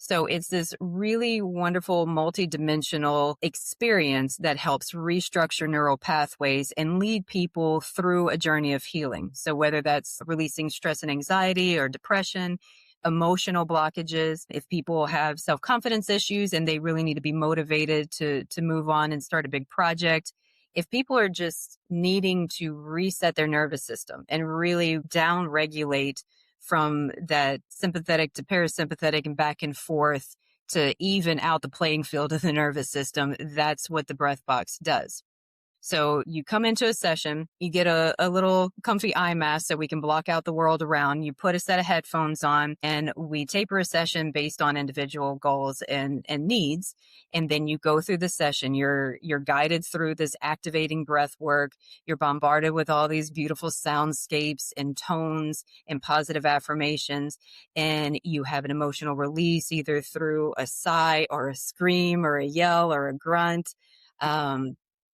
So it's this really wonderful multidimensional experience that helps restructure neural pathways and lead people through a journey of healing. So whether that's releasing stress and anxiety or depression, emotional blockages, if people have self-confidence issues and they really need to be motivated to move on and start a big project, if people are just needing to reset their nervous system and really down regulate from that sympathetic to parasympathetic and back and forth to even out the playing field of the nervous system, that's what the Breathbox does. So you come into a session, you get a little comfy eye mask so we can block out the world around. You put a set of headphones on and we taper a session based on individual goals and needs. And then you go through the session. You're guided through this activating breath work. You're bombarded with all these beautiful soundscapes and tones and positive affirmations. And you have an emotional release either through a sigh or a scream or a yell or a grunt.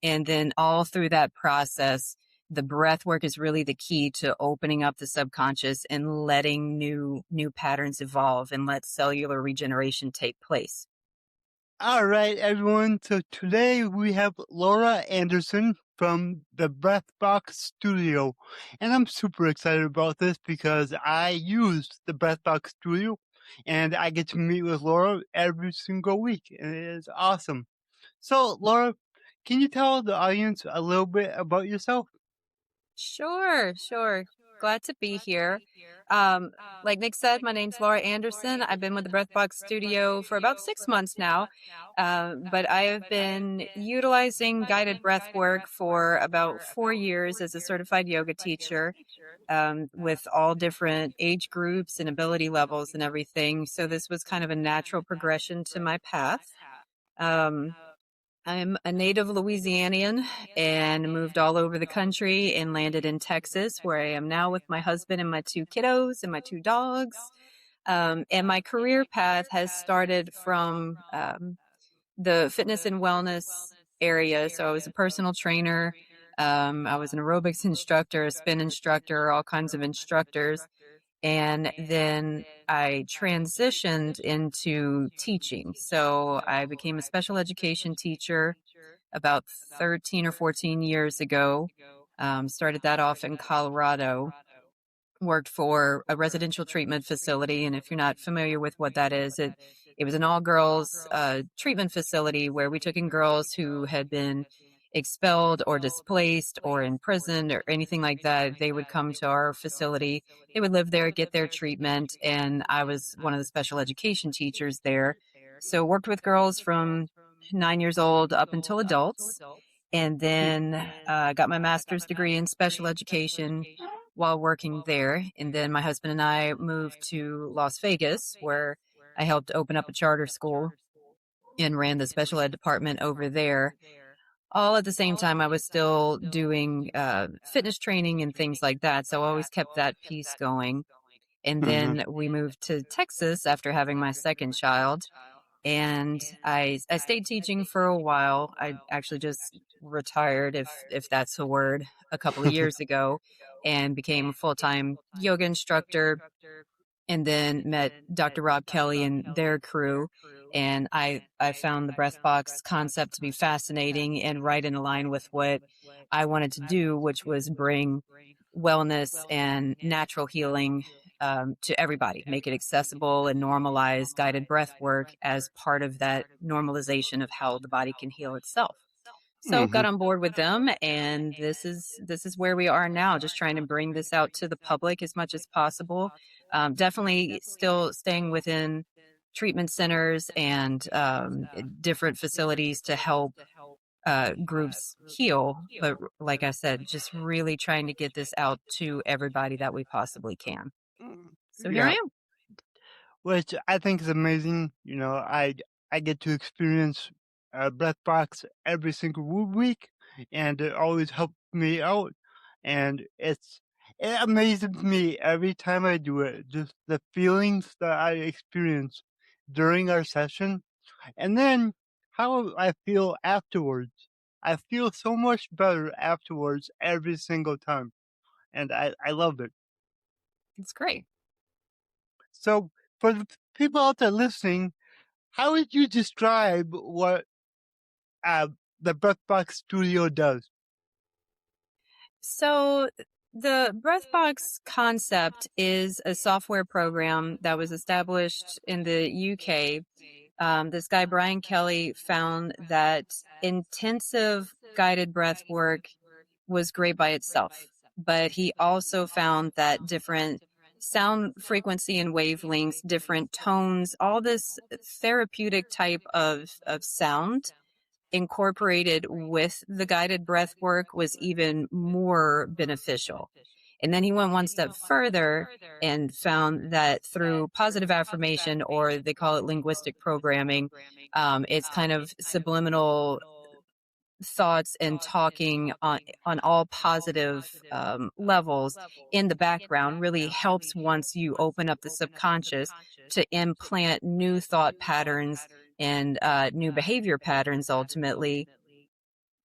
And then all through that process, the breath work is really the key to opening up the subconscious and letting new patterns evolve and let cellular regeneration take place. All right, everyone. So today we have Laura Anderson from the Breathbox Studio. And I'm super excited about this because I use the Breathbox Studio and I get to meet with Laura every single week. And it is awesome. So, Laura, can you tell the audience a little bit about yourself? Sure. Glad to be here. Like Nick said, my name's Laura Anderson. I've been with the Breathbox Studio for about 6 months now, but I have been utilizing guided breath work for about 4 years as a certified yoga teacher, with all different age groups and ability levels and everything. So this was kind of a natural progression to my path. Um, I'm a native Louisianian and moved all over the country and landed in Texas, where I am now with my husband and my 2 kiddos and my 2 dogs. And my career path has started from the fitness and wellness area. So I was a personal trainer. I was an aerobics instructor, a spin instructor, all kinds of instructors. And then I transitioned into teaching. So I became a special education teacher about 13 or 14 years ago. Started that off in Colorado. Worked for a residential treatment facility. And if you're not familiar with what that is, it was an all girls treatment facility where we took in girls who had been expelled or displaced or imprisoned or anything like that. They would come to our facility. They would live there, get their treatment. And I was one of the special education teachers there. So worked with girls from 9 years old up until adults. And then got my master's degree in special education while working there. And then my husband and I moved to Las Vegas, where I helped open up a charter school and ran the special ed department over there. All at the same time, I was still doing fitness training and things like that. So I always kept that piece going. And then we moved to Texas after having my second child. And I stayed teaching for a while. I actually just retired, if that's a word, a couple of years ago, and became a full-time yoga instructor. And then met Dr. Rob Kelly and their crew. And I found the Breathbox concept to be fascinating and right in line with what I wanted to do, which was bring wellness and natural healing to everybody, make it accessible and normalize guided breath work as part of that normalization of how the body can heal itself. So got on board with them, and this is where we are now, just trying to bring this out to the public as much as possible. Definitely still staying within treatment centers and different facilities to help groups heal. But like I said, just really trying to get this out to everybody that we possibly can. So here I am. Which I think is amazing. You know, I get to experience Breathbox every single week, and it always helps me out. And it amazes me every time I do it. Just the feelings that I experience during our session, and then how I feel afterwards. I feel so much better afterwards every single time, and I love it. It's great. So, for the people out there listening, how would you describe what uh, the Breathbox Studio does? So the Breathbox concept is a software program that was established in the UK. This guy, Brian Kelly, found that intensive guided breath work was great by itself, but he also found that different sound frequency and wavelengths, different tones, all this therapeutic type of sound incorporated with the guided breath work was even more beneficial. And then he went one step further and found that through positive affirmation, or they call it linguistic programming, it's kind of subliminal thoughts and talking on all positive levels in the background really helps once you open up the subconscious to implant new thought patterns and new behavior patterns ultimately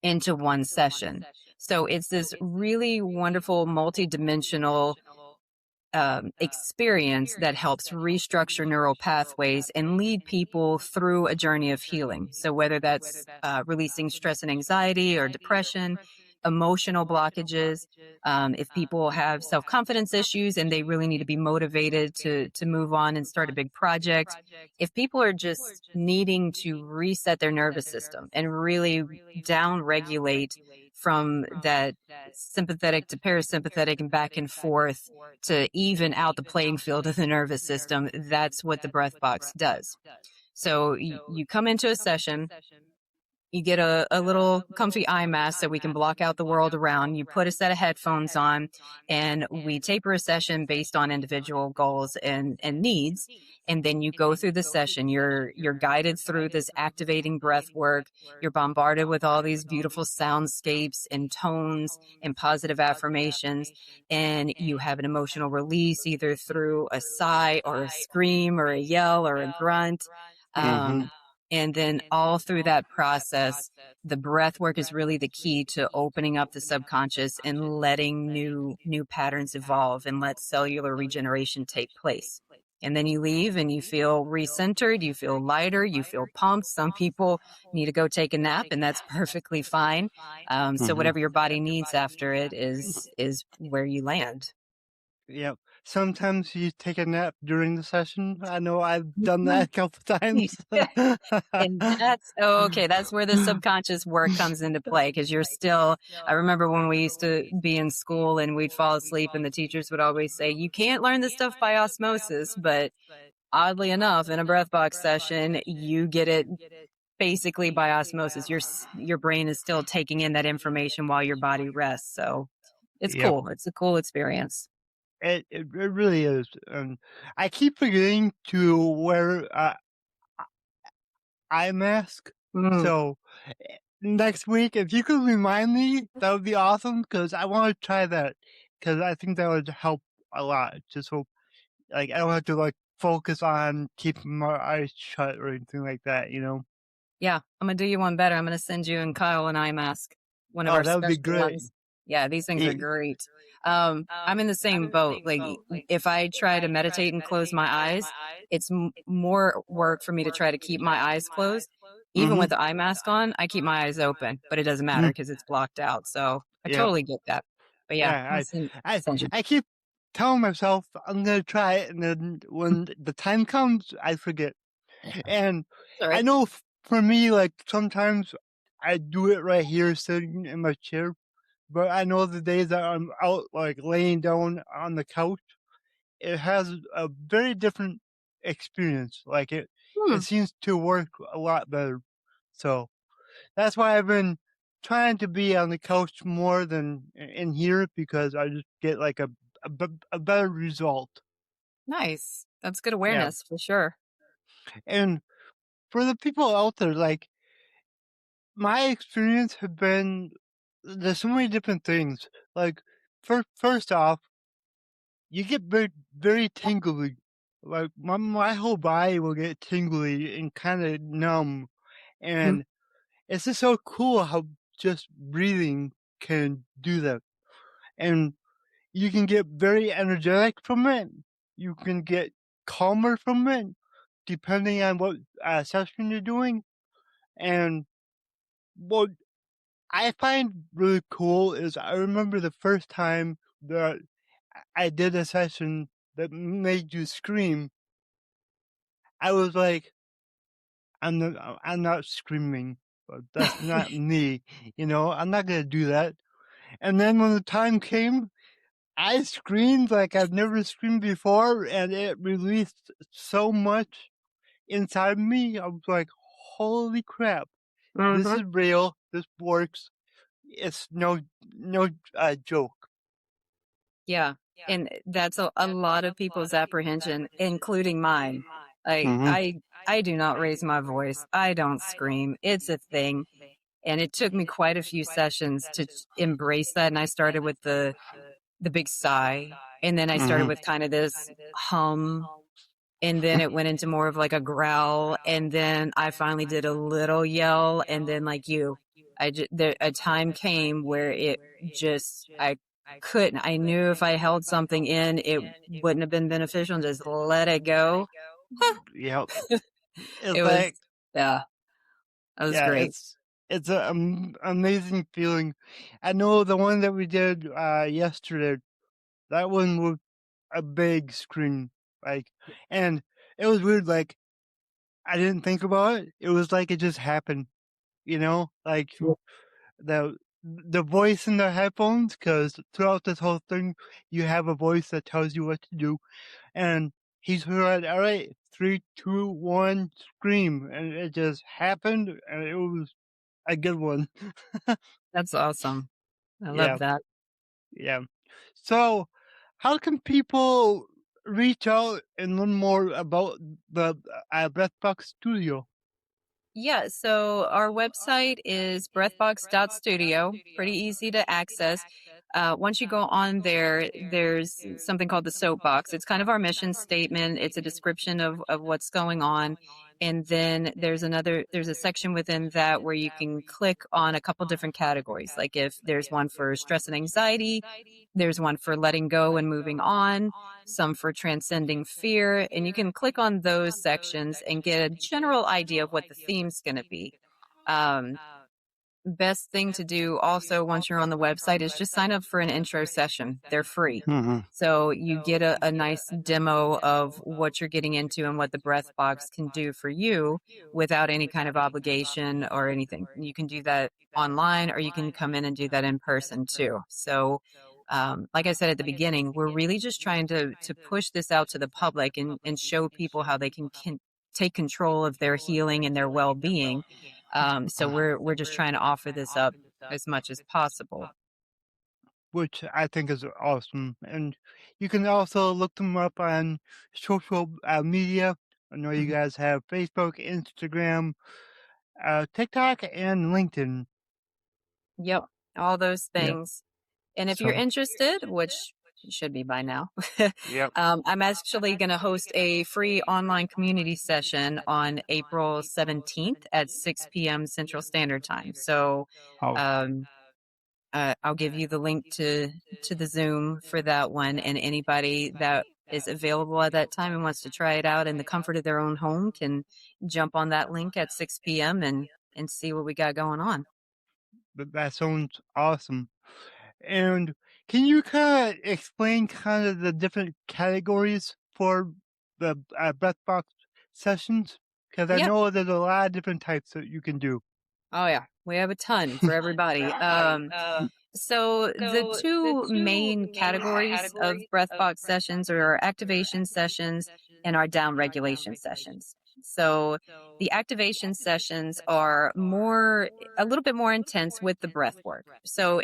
into one session. So it's this really wonderful multidimensional experience that helps restructure neural pathways and lead people through a journey of healing. So whether that's releasing stress and anxiety or depression, emotional blockages, if people have self-confidence issues and they really need to be motivated to move on and start a big project, if people are just needing to reset their nervous system and really down regulate from that sympathetic to parasympathetic and back and forth to even out the playing field of the nervous system, that's what the breath box does. So you come into a session, you get a little comfy eye mask so we can block out the world around. You put a set of headphones on, and we taper a session based on individual goals and needs. And then you go through the session. You're guided through this activating breath work. You're bombarded with all these beautiful soundscapes and tones and positive affirmations. And you have an emotional release either through a sigh or a scream or a yell or a grunt. Mm-hmm. And then all through that process, the breath work is really the key to opening up the subconscious and letting new patterns evolve and let cellular regeneration take place. And then you leave and you feel recentered, you feel lighter, you feel pumped. Some people need to go take a nap, and that's perfectly fine. So Mm-hmm. whatever your body needs after it is where you land. Yep. Sometimes you take a nap during the session. I know I've done that a couple times. And that's oh, okay. That's where the subconscious work comes into play because you're still. I remember when we used to be in school and we'd fall asleep, and the teachers would always say, "You can't learn this stuff by osmosis." But oddly enough, in a breath box session, you get it basically by osmosis. Your brain is still taking in that information while your body rests. So it's Yep. cool. It's a cool experience. It really is. I keep forgetting to wear eye mask. Mm. So next week, if you could remind me, that would be awesome because I want to try that because I think that would help a lot. Just so like I don't have to like focus on keeping my eyes shut or anything like that. You know? Yeah, I'm gonna do you one better. I'm gonna send you and Kyle an eye mask, one of Oh, our that would be special great. ones. Yeah, these things are It, great. I'm in the same boat. Like, if I try to meditate and close my eyes, it's more work for me to try to keep my eyes closed. Even mm-hmm. with the eye mask on, I keep my eyes open, but it doesn't matter Mm, because it's blocked out. So I yep. totally get that. But yeah, I'm Yeah. gonna I send you. I keep telling myself I'm gonna try it, and then when the time comes, I forget. And All I right. know for me, like sometimes I do it right here sitting in my chair, but I know the days that I'm out like laying down on the couch, it has a very different experience. Like Hmm, it seems to work a lot better. So that's why I've been trying to be on the couch more than in here because I just get like a better result. nice. That's good Yeah. awareness for sure. And for the people out there, like my experience have been there's so many different things. Like first off, you get very tingly. Like my whole body will get tingly and kind of numb, Hmm, and it's just so cool how just breathing can do that. And you can get very energetic from it. You can get calmer from it. depending on what session you're doing. And what I find really cool is I remember the first time that I did a session that made you scream. I was like, I'm not screaming. But that's not me. I'm not gonna do that. And then when the time came, I screamed like I've never screamed before, and it released so much inside me. I was like, holy crap, this Mm-hmm. is real. This works. It's no joke. Yeah. And that's a lot of people's apprehension, including mine. Like Hmm. I do not raise my voice. I don't scream. It's a thing. And it took me quite a few sessions to embrace that. And I started with the big sigh. And then I started Hmm. with kind of this hum. And then it went into more of like a growl. And then I finally did a little yell. And then like you, a time came where it just, I couldn't. I knew if I held something in, it wouldn't have been beneficial and just let it go. Yep. It's It was, like, yeah, that was yeah, great. it's an amazing feeling. I know the one that we did yesterday. That one was a big screen, like, and it was weird. Like, I didn't think about it. It was like it just happened. Like the the voice in the headphones, because throughout this whole thing, you have a voice that tells you what to do, and he's heard, all right, 3, 2, 1, scream, and it just happened, and it was a good one. That's awesome. I Yeah, love that. yeah. So, how can people reach out and learn more about the Breathbox Studio? Yeah, so our website is breathbox.studio, pretty easy to access. Once you go on there, there's something called the soapbox. It's kind of our mission statement. It's a description of what's going on. And then there's a section within that where you can click on a couple different categories. Like if there's one for stress and anxiety, there's one for letting go and moving on, some for transcending fear, and you can click on those sections and get a general idea of what the theme's going to be. Um, Best thing to do also once you're on the website is just sign up for an intro session. They're free. Hmm. So you get a nice demo of what you're getting into and what the breath box can do for you without any kind of obligation or anything. You can do that online or you can come in and do that in person too. So like I said at the beginning, we're really just trying to push this out to the public and show people how they can take control of their healing and their well-being. So we're just trying to offer this up as much as possible. Which I think is awesome. And you can also look them up on social media. I know you Mhm. guys have Facebook, Instagram, TikTok, and LinkedIn. Yep, all those Yep. things. And if you're So, interested, which you should be by now, yep. I'm actually going to host a free online community session on April 17th at 6 p.m. Central Standard Time. So Oh, um, I'll give you the link to the Zoom for that one, and anybody that is available at that time and wants to try it out in the comfort of their own home can jump on that link at 6 p.m. and see what we got going on. that sounds awesome. And can you kind of explain kind of the different categories for the Breathbox sessions? Because I Yep. know there's a lot of different types that you can do. Oh yeah, we have a ton for everybody. So the two main categories of breathbox sessions are our activation sessions and our down regulation sessions. So the activation sessions are a little bit more intense with the breath work. So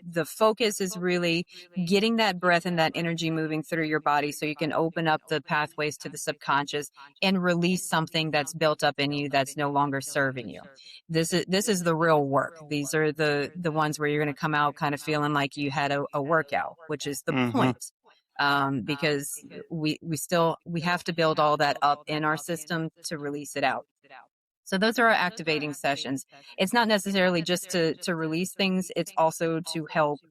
the focus is really getting that breath and that energy moving through your body so you can open up the pathways to the subconscious and release something that's built up in you that's no longer serving you. This is the real work. These are the ones where you're going to come out kind of feeling like you had a workout, which is the Mm-hmm. point. Because we have to build all that up in our system to release it out. So those are our activating sessions. It's not necessarily just to release things. It's also to help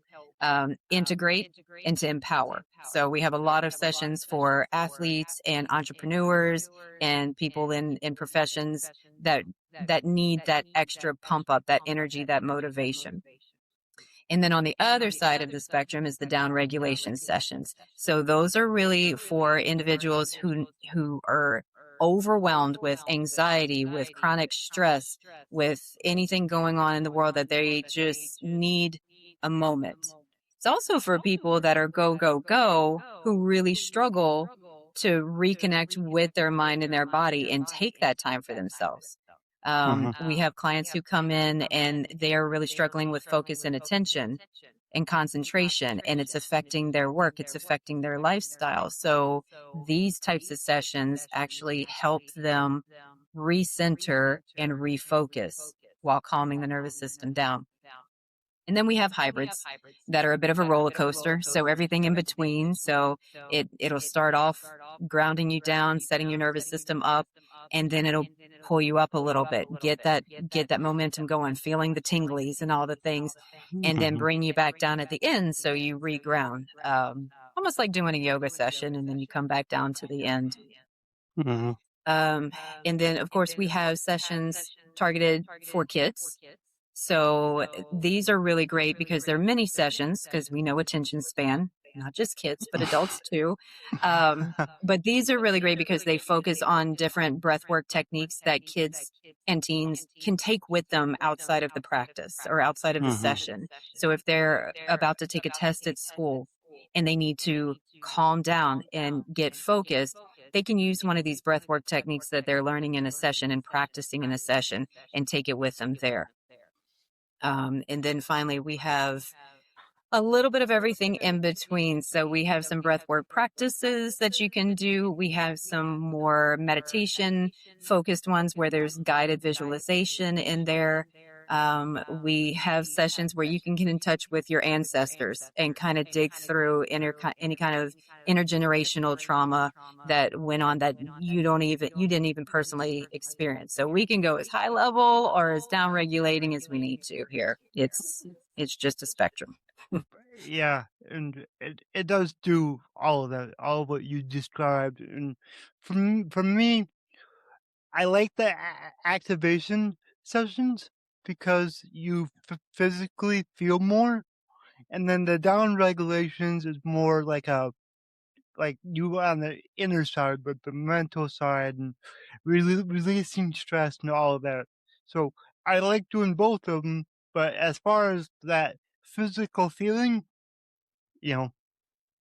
integrate and to empower. So we have a lot of sessions for athletes and entrepreneurs and people in professions that need that extra pump up, that energy, that motivation. And then on the other side of the spectrum is the down regulation sessions. So those are really for individuals who are overwhelmed with anxiety, with chronic stress, with anything going on in the world that they just need a moment. It's also for people that are go, go, go, who really struggle to reconnect with their mind and their body and take that time for themselves. Uh-huh. We have clients who come in and they are really struggling with focus and attention and concentration, and it's affecting their work, it's affecting their lifestyle. So these types of sessions actually help them recenter and refocus while calming the nervous system down. And then we have hybrids that are a bit of a roller coaster. So everything in between. So it'll start off grounding you down, setting your nervous system up, and then it'll pull you up a little bit, get that momentum going, feeling the tinglies and all the things, and then Mhm. bring you back down at the end so you reground. Almost like doing a yoga session, and then you come back down to the end. Mhm. Um, and then, of course, we have sessions targeted for kids. So these are really great because they're mini sessions because we know attention span, not just kids, but adults too. But these are really great because they focus on different breathwork techniques that kids and teens can take with them outside of the practice or outside of the Mhm. session. So if they're about to take a test at school and they need to calm down and get focused, they can use one of these breathwork techniques that they're learning in a session and practicing in a session and take it with them there. And then finally, we have a little bit of everything in between. So we have some breathwork practices that you can do. We have some more meditation focused ones where there's guided visualization in there. We have sessions where you can get in touch with your ancestors and kind of dig through any kind of intergenerational trauma that went on that you didn't even personally experience. So we can go as high level or as down regulating as we need to here. It's just a spectrum. Yeah, and it does do all of that, all of what you described. And for me, I like the activation sessions because you physically feel more, and then the down regulations is more like a like you on the inner side, but the mental side and releasing stress and all of that. So I like doing both of them, but as far as that physical feeling, you know,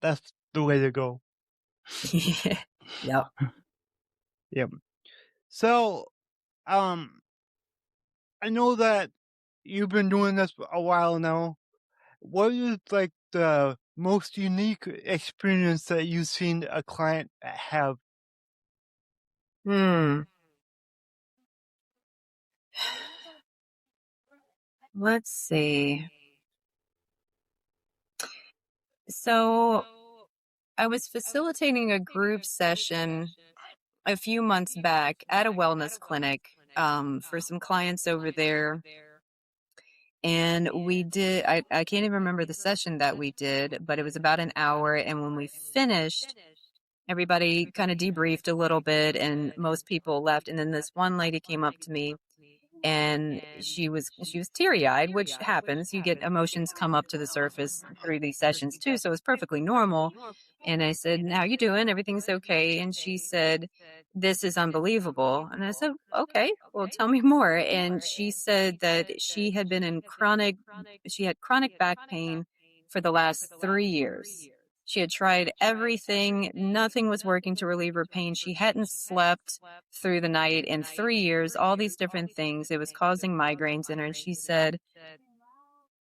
that's the way to go. Yep. Yep. So, um, I know that you've been doing this for a while now. What is like the most unique experience that you've seen a client have? Hmm. Let's see. So I was facilitating a group session a few months back at a wellness clinic for some clients over there. And I can't even remember the session that we did, but it was about an hour. And when we finished, everybody kind of debriefed a little bit and most people left. And then this one lady came up to me and she was teary-eyed, which happens. You get emotions come up to the surface through these sessions too, so it's perfectly normal. And I said, how you doing? Everything's okay. And she said, this is unbelievable. And I said, okay, well, tell me more. And she said that she had chronic back pain for the last 3 years. She had tried everything. Nothing was working to relieve her pain. She hadn't slept through the night in 3 years, all these different things. It was causing migraines in her. And she said,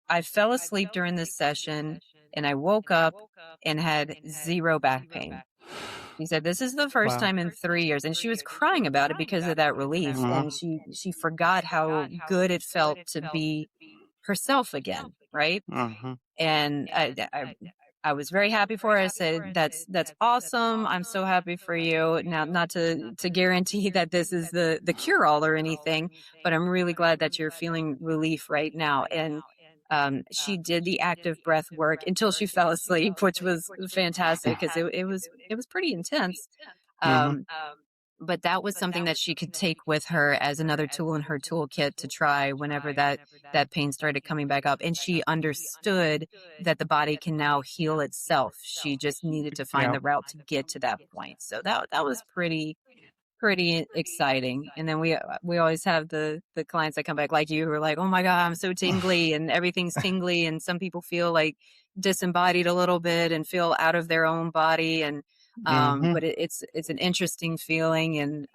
I fell asleep during this session and I woke up and had zero back pain. She said, this is the first Wow. time in 3 years. And she was crying about it because of that relief. Uh-huh. And she forgot how good it felt to be herself again. Right. Uh-huh. And I was very happy for her. I said, that's awesome. I'm so happy for you. Now, not to guarantee that this is the cure all or anything, but I'm really glad that you're feeling relief right now. And She did the active breath work until she fell asleep, which was fantastic because it was pretty intense. Mm-hmm. Um, but that was something that she could take with her as another tool in her toolkit to try whenever that pain started coming back up. And she understood that the body can now heal itself. She just needed to find Yeah. the route to get to that point. So that was pretty exciting. And then we always have the clients that come back like you who are like, "Oh my God, I'm so tingly," and everything's tingly. And some people feel like disembodied a little bit and feel out of their own body. And Mm-hmm. but it's an interesting feeling. And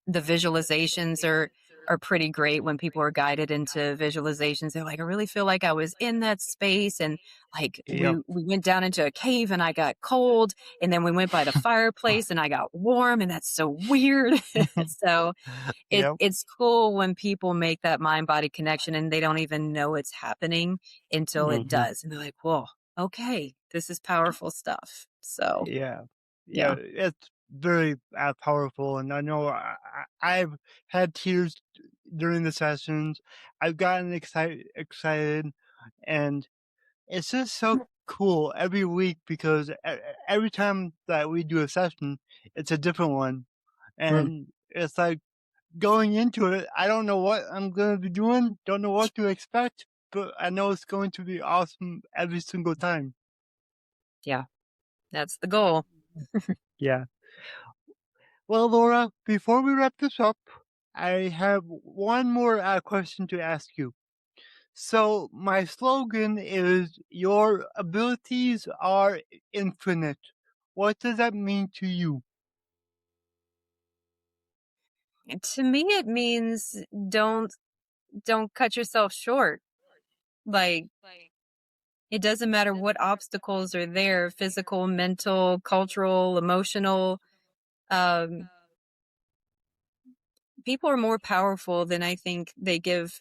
the visualizations are pretty great when people are guided into visualizations. They're like, I really feel like I was in that space, and like Yep. we went down into a cave and I got cold, and then we went by the fireplace and I got warm, and that's so weird. So Yep. it's cool when people make that mind body connection and they don't even know it's happening until it Mm-hmm. does, and they're like, whoa, okay, this is powerful stuff. So Yeah. Yeah. yeah. It's very powerful. And I know I've had tears during the sessions. I've gotten excited. And it's just so cool every week because every time that we do a session, it's a different one. Mm. And it's like going into it, I don't know what I'm going to be doing, don't know what to expect, but I know it's going to be awesome every single time. Yeah, that's the goal. Yeah. Well, Laura, before we wrap this up, I have one more question to ask you. So, my slogan is Your abilities are infinite. What does that mean to you? To me, it means don't don't cut yourself short. Like, it doesn't matter what obstacles are there, physical, mental, cultural, emotional. Um, People are more powerful than I think they give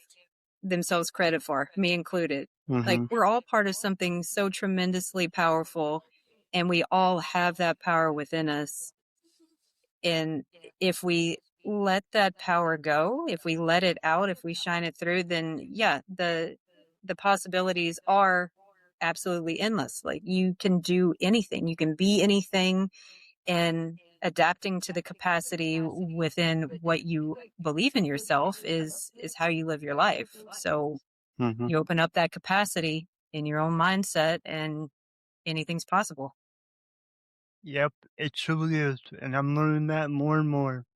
themselves credit for, me included. Like, Mm-hmm. we're all part of something so tremendously powerful, and we all have that power within us. And if we let that power go, if we let it out, if we shine it through, then yeah, the possibilities are absolutely endless. Like, you can do anything, you can be anything, and adapting to the capacity within what you believe in yourself is how you live your life. So Mm-hmm. you open up that capacity in your own mindset, and anything's possible. Yep, it truly is. And I'm learning that more and more.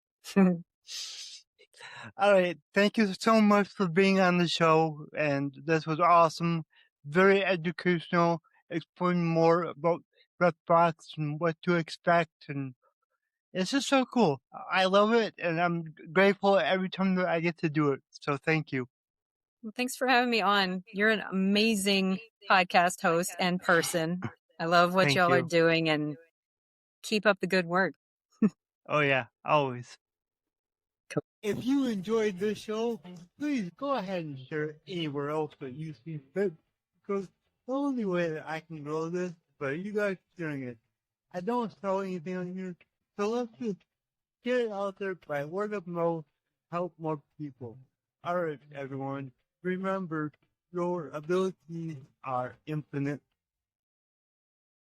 All right. Thank you so much for being on the show. And this was awesome. Very educational. Explain more about Breathbox and what to expect. And it's just so cool. I love it. And I'm grateful every time that I get to do it. So thank you. Well, thanks for having me on. You're an amazing podcast host and person. I love what Thank y'all are you. doing, and keep up the good work. Oh, yeah. Always. Cool. If you enjoyed this show, please go ahead and share it anywhere else that you see fit. Because the only way that I can grow this is by you guys sharing it. I don't sell anything on here, so let's just get it out there by word of mouth, help more people. Alright, everyone, remember your abilities are infinite.